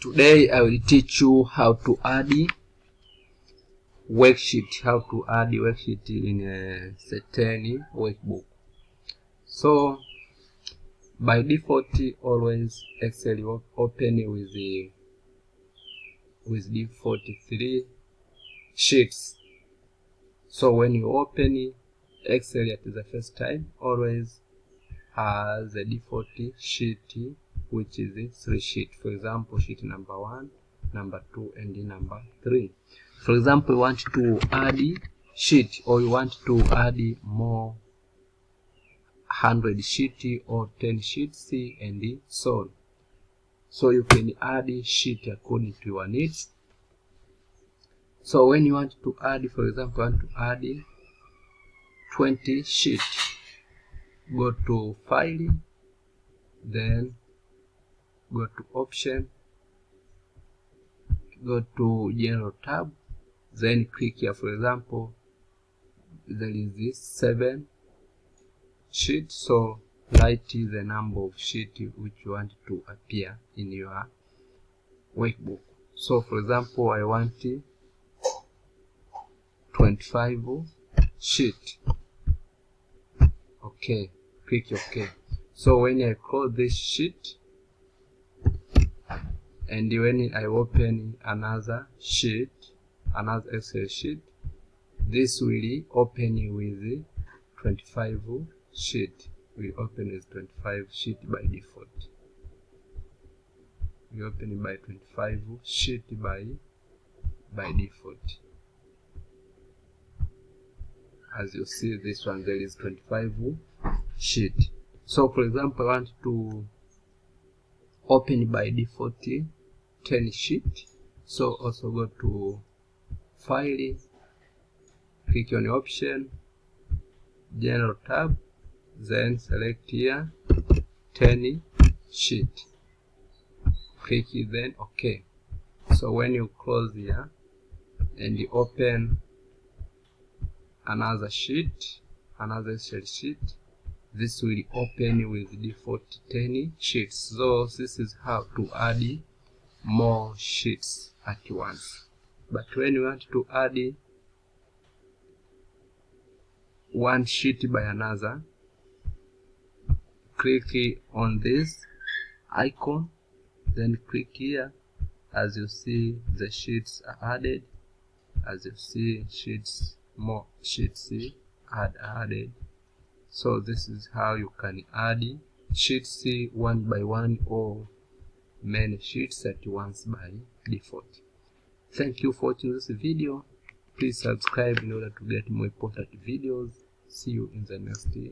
Today I will teach you how to add worksheet, in a certain workbook. So by default, always Excel will open with default 3 sheets. So when you open Excel at the first time, always has a default sheet, which is 3 sheets. For example, sheet number 1, number 2, and number 3. For example, you want to add sheet, or you want to add more 100 sheet or 10 sheets, and so on. So you can add sheet according to your needs. So when you want to add, for example, you want to add 20 sheets, go to File, then go to Option, go to General tab, then click here. For example, there is this 7 sheets, so write the number of sheets which you want to appear in your workbook. So for example, I want 25 sheet. Okay, click OK. So when I close this sheet, and when I open another sheet, another Excel sheet, this will open with 25 sheet. We open with 25 sheet by default. We open by 25 sheet by default. As you see, this one, there is 25 sheet. So for example, I want to open by default 10 sheet. So also go to File, click on Option, General tab, then select here 10 sheet. Click then OK. So when you close here and you open another sheet, another Excel sheet, this will open with default 10 sheets. So this is how to add more sheets at once. But when you want to add one sheet by another, click on this icon, then click here. As you see, the sheets are added. As you see, more sheets are added. So this is how you can add sheets one by one, or many sheets at once by default. Thank you for watching this video. Please subscribe in order to get more important videos. See you in the next video.